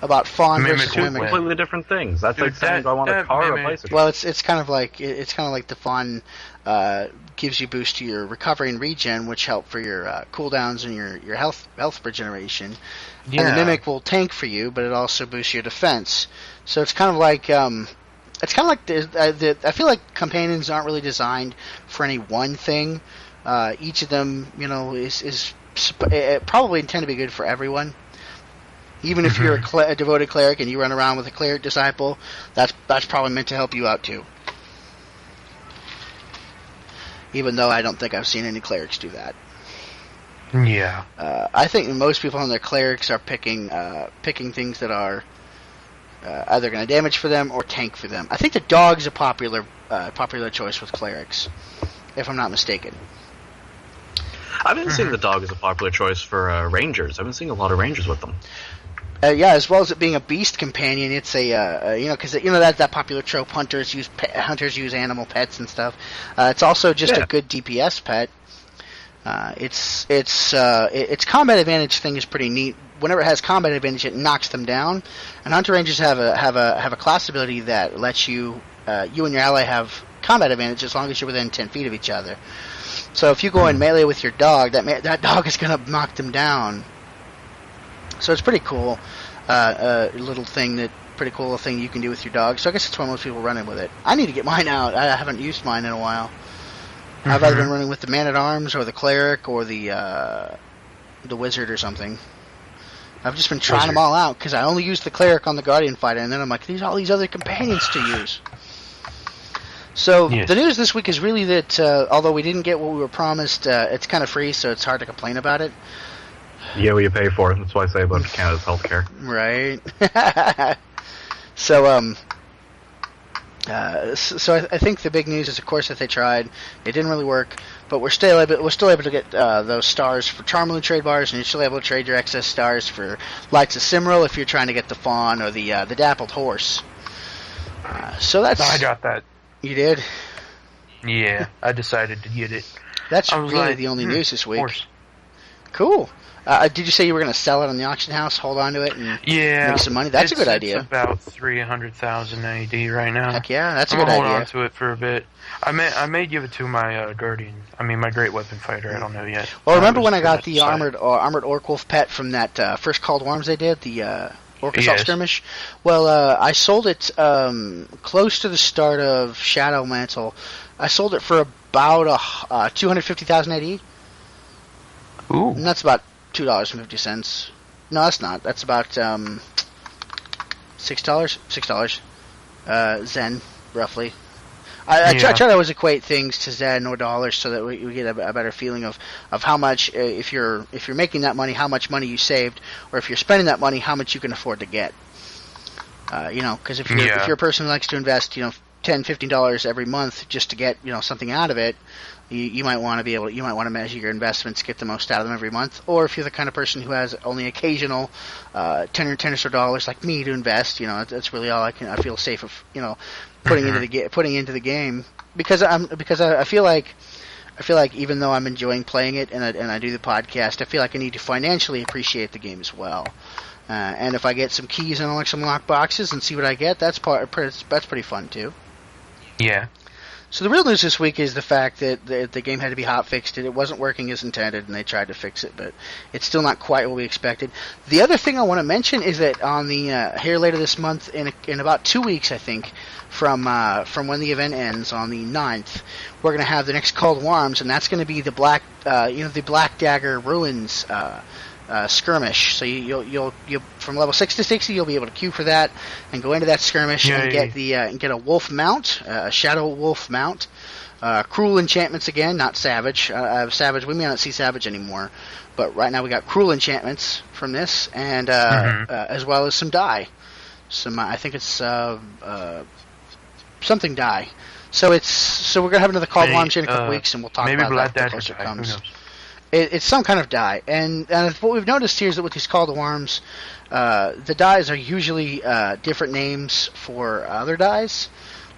about Fawn versus Mimic. Completely different things. That's like saying, do I want a car or a bicycle? Well, it's kind of like the Fawn gives you boost to your recovery and regen, which help for your cooldowns and your health regeneration. Yeah. And the Mimic will tank for you, but it also boosts your defense. So it's kind of like I feel like companions aren't really designed for any one thing. Each of them, is probably intended to be good for everyone. Even if you're a devoted cleric and you run around with a cleric disciple, that's probably meant to help you out too. Even though I don't think I've seen any clerics do that. Yeah. I think most people on their clerics are picking things that are either going to damage for them or tank for them. I think the dog's a popular choice with clerics, if I'm not mistaken. I've been seeing the dog as a popular choice for rangers. I've been seeing a lot of rangers with them. As well as it being a beast companion, it's because that popular trope. Hunters use animal pets and stuff. It's also just a good DPS pet. Its combat advantage thing is pretty neat. Whenever it has combat advantage, it knocks them down. And Hunter Rangers have a class ability that lets you and your ally have combat advantage as long as you're within 10 feet of each other. So if you go in melee with your dog, that dog is going to knock them down. So it's pretty cool, pretty cool thing you can do with your dog. So I guess that's why most people run in with it. I need to get mine out. I haven't used mine in a while. I've either been running with the man-at-arms or the cleric or the wizard or something. I've just been trying them all out because I only used the cleric on the guardian fighter, and then I'm like, there's all these other companions to use. So the news this week is really that although we didn't get what we were promised, it's kind of free, so it's hard to complain about it. Yeah, what you pay for it. That's why I say about Canada's healthcare. Right. So I think the big news is, of course, that they tried. It didn't really work, but we're still able to get those stars for Charmloon trade bars, and you're still able to trade your excess stars for Lights of Cimmeral if you're trying to get the Fawn or the Dappled Horse. So that's... I got that. You did? Yeah, I decided to get it. That's really the only news this week. Horse. Cool. Did you say you were going to sell it on the auction house, hold on to it, and make some money? That's a good idea. It's about 300,000 AD right now. Heck yeah, that's a good idea. Hold on to it for a bit. I may give it to my Guardian. I mean, my Great Weapon Fighter. I don't know yet. Well, remember when I got the armored Orc-Wolf pet from that first Called Worms they did, the Orc Assault Skirmish? Well, I sold it close to the start of Shadow Mantle. I sold it for about 250,000 AD. Ooh. And that's about $2.50. No, that's not. That's about $6. $6. Zen, roughly. I try to always equate things to Zen or dollars so that we get a better feeling of how much if you're making that money, how much money you saved, or if you're spending that money, how much you can afford to get. Because if you're a person who likes to invest, $10, $15 every month just to get something out of it, you might want to measure your investments, get the most out of them every month. Or if you're the kind of person who has only occasional $10 or so dollars like me to invest, that's really all I feel safe of putting into the game, because I feel like even though I'm enjoying playing it and I do the podcast, I feel like I need to financially appreciate the game as well. And if I get some keys and unlock some lock boxes and see what I get, that's pretty fun too. Yeah. So the real news this week is the fact that the game had to be hotfixed. It wasn't working as intended, and they tried to fix it, but it's still not quite what we expected. The other thing I want to mention is that on the here later this month, in about 2 weeks, I think, from when the event ends on the 9th, we're going to have the next Called Worms, and that's going to be the Black Dagger Ruins skirmish. So you'll from level 6 to 60, you'll be able to queue for that and go into that skirmish and get a wolf mount, a shadow wolf mount, cruel enchantments again, not savage. Savage, we may not see savage anymore, but right now we got cruel enchantments from this, and as well as some die. I think it's something die. So we're gonna have another Called Worms in a couple weeks, and we'll talk about that when closer comes. It's some kind of die, and what we've noticed here is that with these Called Worms, the dies are usually different names for other dies.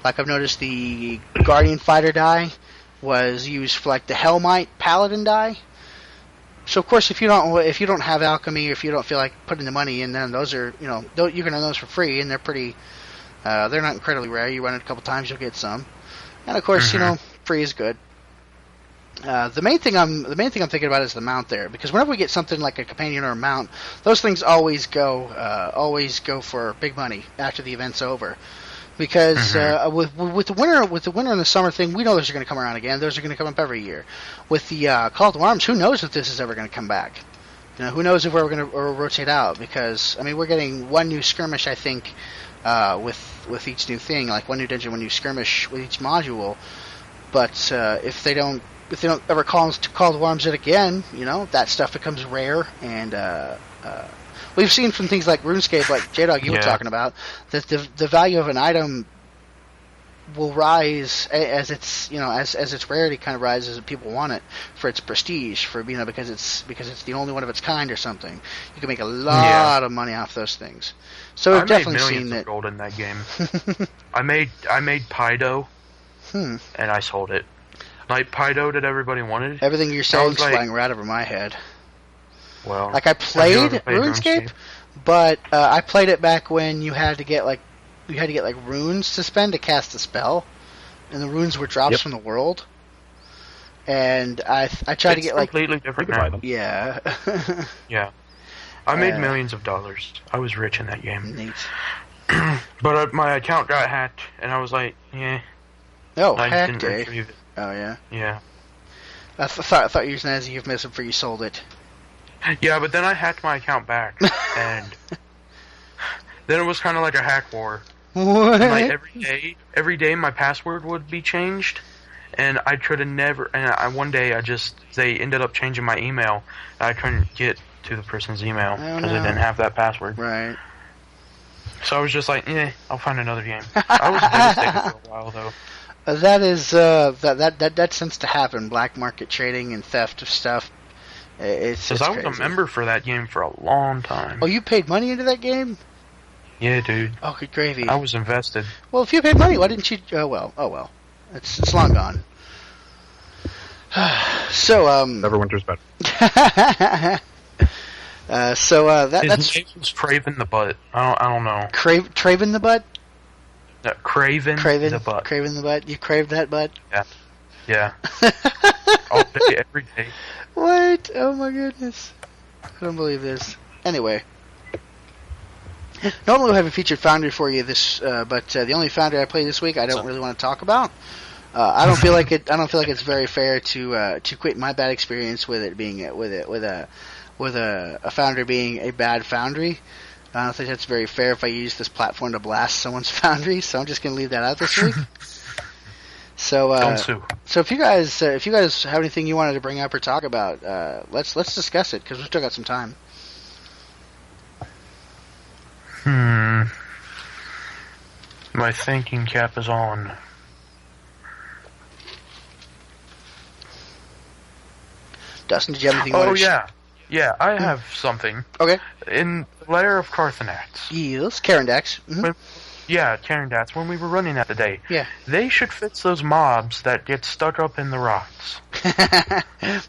Like I've noticed the Guardian Fighter die was used for like the Hellmite Paladin die. So of course, if you don't have alchemy, or if you don't feel like putting the money in, then those are you can earn those for free, and they're pretty. They're not incredibly rare. You run it a couple times, you'll get some, and of course, free is good. The main thing I'm thinking about is the mount there, because whenever we get something like a companion or a mount, those things always go for big money after the event's over. Because with the winter and the summer thing, we know those are going to come around again. Those are going to come up every year. With the Called Worms, who knows if this is ever going to come back? Who knows if we're going to rotate out? Because we're getting one new skirmish, I think, with each new thing, like one new dungeon, one new skirmish with each module. But if they don't ever Called Worms it again, that stuff becomes rare, and we've seen from things like RuneScape, like JDog you were talking about, that the value of an item will rise as its as its rarity kind of rises and people want it for its prestige, because it's the only one of its kind or something. You can make a lot of money off those things. So we've definitely seen that. I made millions of gold in that game. I made Pido, and I sold it. Like Pido that everybody wanted. Everything you're saying is flying right over my head. Well, like I played RuneScape, but I played it back when you had to get runes to spend to cast a spell, and the runes were drops from the world. And I tried to get completely different now. Yeah. Yeah. I made millions of dollars. I was rich in that game. Neat. But my account got hacked, and I was like, yeah. Oh, I hacked, didn't retrieve it. Oh, yeah? Yeah. I thought you were saying as you've missed it before you sold it. Yeah, but then I hacked my account back, and then it was kind of like a hack war. What? And like every day my password would be changed, and I could have never. And one day they ended up changing my email. And I couldn't get to the person's email because I didn't have that password. Right. So I was just like, I'll find another game. I was devastated for a while though. That is that tends to happen. Black market trading and theft of stuff. Because I was a member for that game for a long time. Oh, you paid money into that game? Yeah, dude. Oh, good gravy. I was invested. Well, if you paid money, why didn't you? Oh well. It's long gone. So Neverwinter's better. That's His name was Craven the Butt. I don't know. Craven the Butt. No, Craven the Butt. Craven the Butt. You craved that butt? Yeah. All day, every day. What? Oh my goodness! I don't believe this. Anyway, normally we have a featured foundry for you but the only foundry I played this week, I don't really want to talk about. I don't feel like it. I don't feel like it's very fair to quit my bad experience with it being with a foundry being a bad foundry. I don't think that's very fair if I use this platform to blast someone's foundry. So I'm just going to leave that out this week. So, don't sue. So if you guys have anything you wanted to bring up or talk about, let's discuss it because we've still got some time. My thinking cap is on. Dustin, did you have anything? Oh yeah, I have something. Okay. In the lair of Carthonats. Yes, Karendax. Mm-hmm. Karendats, when we were running that today. Yeah. They should fix those mobs that get stuck up in the rocks.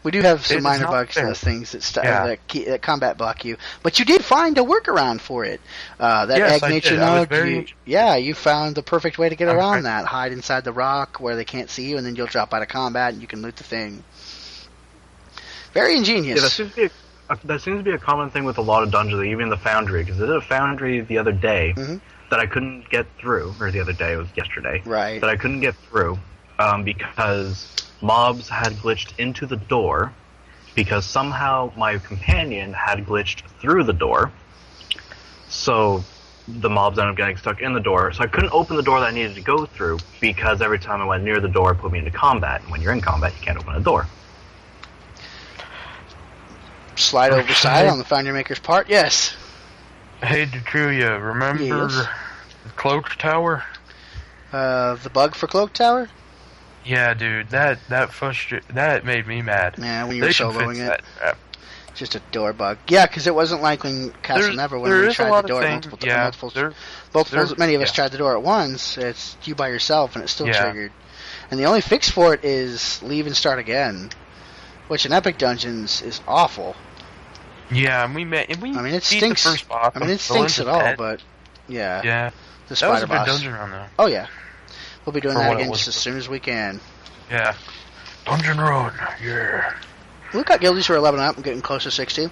We do have some minor bugs, those things that combat block you. But you did find a workaround for it. Yes, egg nature node, you found the perfect way to get around that. Hide inside the rock where they can't see you, and then you'll drop out of combat and you can loot the thing. Very ingenious. Yeah, that seems to be a common thing with a lot of dungeons, even the Foundry, because I did a Foundry the other day that I couldn't get through, or the other day, it was yesterday, right? That I couldn't get through because mobs had glitched into the door, because somehow my companion had glitched through the door, so the mobs ended up getting stuck in the door, so I couldn't open the door that I needed to go through, because every time I went near the door, it put me into combat, and when you're in combat, you can't open a door. Slight oversight on the Foundry Maker's part, yes. Hey, Decuya, remember the Cloak Tower? The bug for Cloak Tower? Yeah, dude, that made me mad. Yeah, when you were soloing it. That. Just a door bug. Yeah, because it wasn't like when Castle Neverwinter we tried the door many of us tried the door at once. It's you by yourself, and it's still triggered. And the only fix for it is leave and start again, which in Epic Dungeons is awful. Yeah, and it stinks. The first boss. It stinks at all, but yeah. Yeah. The spider that was a boss. good dungeon run, though. Oh yeah, we'll be doing that again just as soon as we can. Yeah. Dungeon run, yeah. We've got guildies who are leveling up and getting close to 60.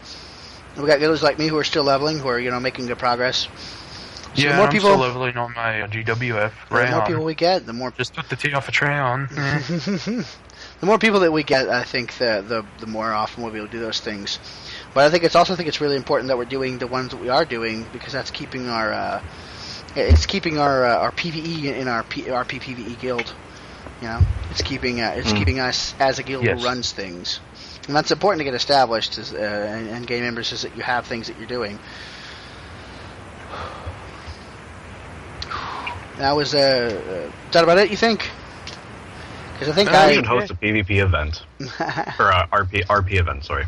We've got guildies like me who are still leveling, who are making good progress. So yeah, I'm still leveling on my GWF. The more people we get, the more. Just took the T off a Trayon. The more people that we get, I think the more often we'll be able to do those things. But I think it's really important that we're doing the ones that we are doing, because that's keeping our PvE in our PvE guild. It's keeping us as a guild who runs things, and that's important to get established and game members, is that you have things that you're doing. That was is that about it, you think? Because I think we should host a PvP event or a RP event. Sorry.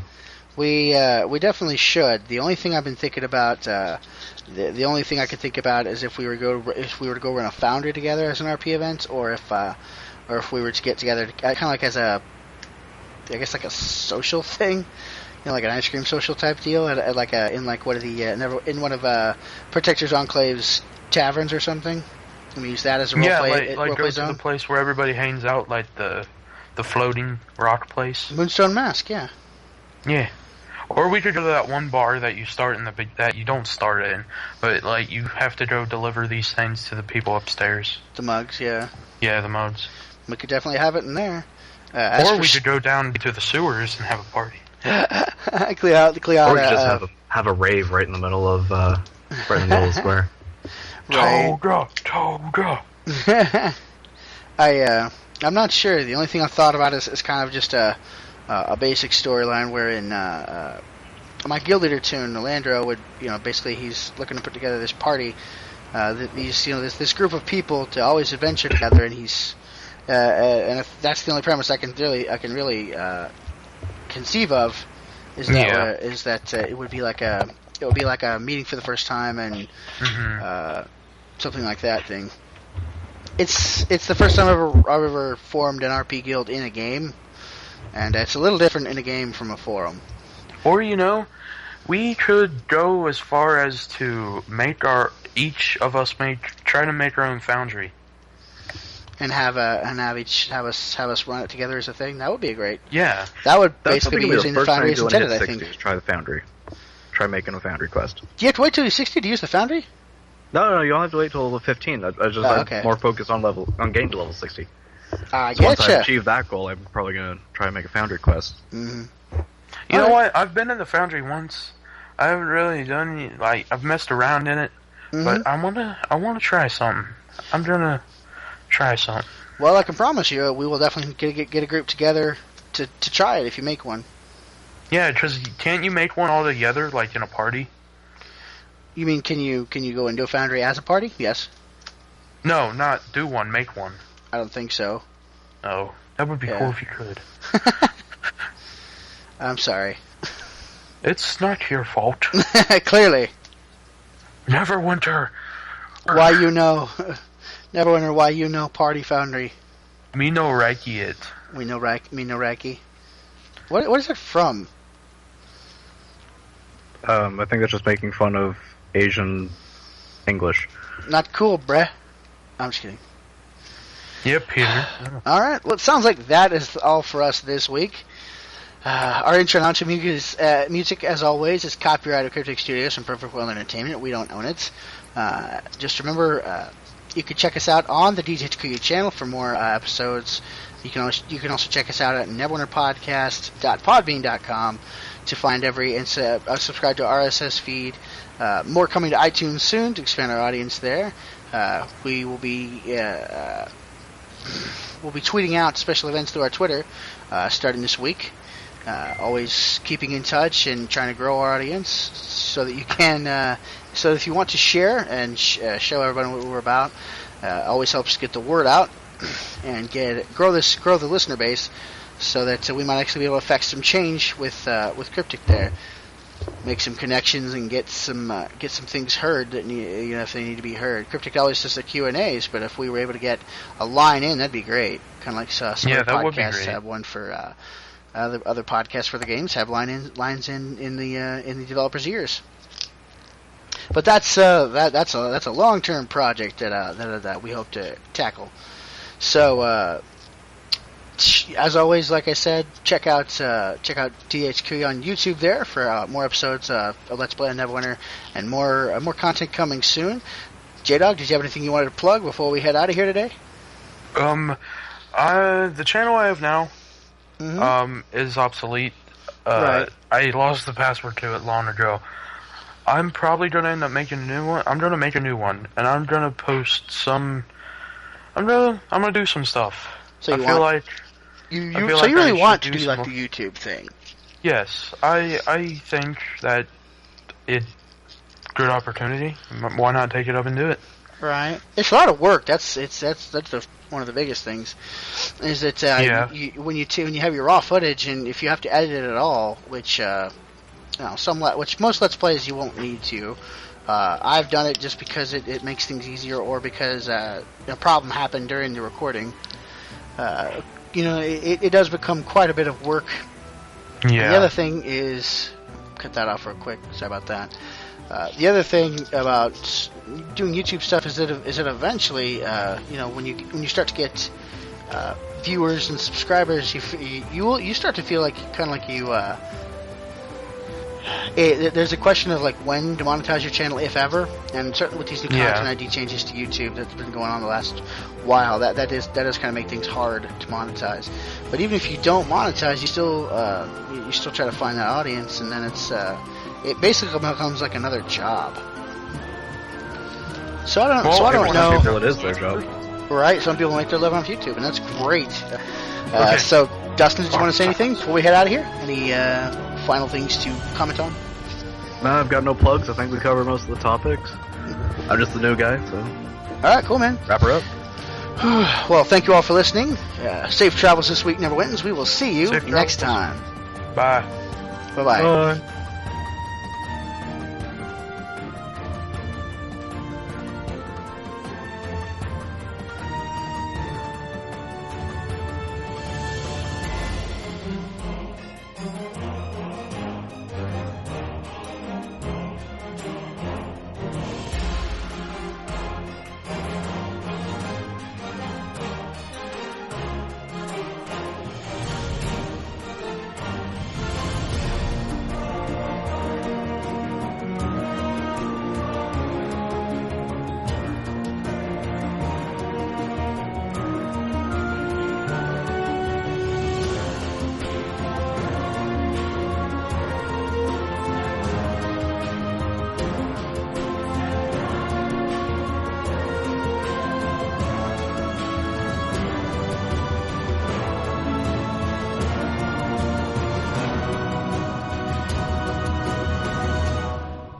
We definitely should. The only thing I've been thinking about, the only thing I could think about is if we were to go run a Foundry together as an RP event, or if we were to get together kind of like as a social thing, like an ice cream social type deal in one of Protectors Enclave's taverns or something. And we use that as a roleplay like go to the place where everybody hangs out, like the floating rock place. Moonstone Mask, yeah. Yeah. Or we could go to that one bar that you start that you don't start in, but like you have to go deliver these things to the people upstairs. The mugs, yeah. Yeah, the mugs. We could definitely have it in there. Or we could go down to the sewers and have a party. clear out. Or we could just have a rave right in the middle of the square. Right. Toga. I'm not sure. The only thing I thought about is kind of just a basic storyline wherein my guild leader Toon, Landro, would basically he's looking to put together this party. This group of people to always adventure together, and he's and if that's the only premise I can really conceive of is that it would be like a meeting for the first time and something like that thing. It's the first time I've ever formed an RP guild in a game, and it's a little different in a game from a forum. Or we could go as far as to each of us try to make our own foundry, and have us run it together as a thing. That would be great. Yeah, that would basically be using the foundry as intended. I think. Try the foundry. Try making a foundry quest. Do you have to wait till you're 60 to use the foundry? No, you don't have to wait till level 15. I just more focused on getting to level 60. Once I achieve that goal, I'm probably gonna try and make a foundry quest. Mm-hmm. You know what? I've been in the foundry once. I haven't really done any, I've messed around in it, but I wanna try something. I'm gonna try something. Well, I can promise you, we will definitely get a group together to try it if you make one. Yeah, because can't you make one all together, like in a party? You mean can you go and do a foundry as a party? Yes. No, not do one, make one. I don't think so. Oh, that would be cool if you could. I'm sorry. It's not your fault. Clearly. Neverwinter. Why Neverwinter, why party foundry. Me no Reiki it. Me no Reiki. What is it from? I think that's just making fun of Asian English. Not cool, bruh. I'm just kidding. Yep, Peter. Alright, well it sounds like that is all for us this week. Our intro and outro music, as always, is copyrighted Cryptic Studios and Perfect World Entertainment. We don't own it. Just remember, you can check us out on the DJHQ channel for more episodes. You can also check us out at neverwinterpodcast.podbean.com to find and subscribe to our RSS feed. More coming to iTunes soon to expand our audience there. We will be tweeting out special events through our Twitter starting this week. Always keeping in touch and trying to grow our audience so that you can. So if you want to share and show everybody what we're about, always helps get the word out and grow the listener base, so that we might actually be able to affect some change with Cryptic there, make some connections and get some things heard that if they need to be heard. Cryptic always does the Q&As, but if we were able to get a line in, that'd be great. Kind of like some other podcasts have one for other podcasts for the games have lines in the developers' ears. But that's a long-term project that we hope to tackle. So, as always, like I said, check out DHQ on YouTube there for more episodes of Let's Play on Neverwinter and more content coming soon. JDog, did you have anything you wanted to plug before we head out of here today? The channel I have now is obsolete. Right. I lost the password to it long ago. I'm probably gonna end up making a new one. I'm gonna make a new one, and I'm gonna post some. I'm gonna do some stuff. So you really want to do like the YouTube thing? Yes, I think that it's good opportunity. Why not take it up and do it? Right. It's a lot of work. That's one of the biggest things. Is that when you have your raw footage, and if you have to edit it at all, which which most Let's Plays you won't need to. I've done it just because it makes things easier, or because a problem happened during the recording. It does become quite a bit of work. Yeah. And the other thing is, cut that off real quick. Sorry about that. The other thing about doing YouTube stuff is that eventually, when you start to get viewers and subscribers, you start to feel like there's a question of like when to monetize your channel, if ever, and certainly with these new content ID changes to YouTube that's been going on the last while, that does kind of make things hard to monetize. But even if you don't monetize, you still try to find that audience, and then it basically becomes like another job. So I don't know. Some people it is their job. Right, some people make their living on YouTube, and that's great. So, Dustin, did you want to say anything before we head out of here? Any final things to comment on? No, I've got no plugs. I think we covered most of the topics. I'm just the new guy, so... Alright, cool, man. Wrap her up. Well, thank you all for listening. Safe travels this week, Neverwinters. We will see you next time. Bye. Bye-bye. Bye.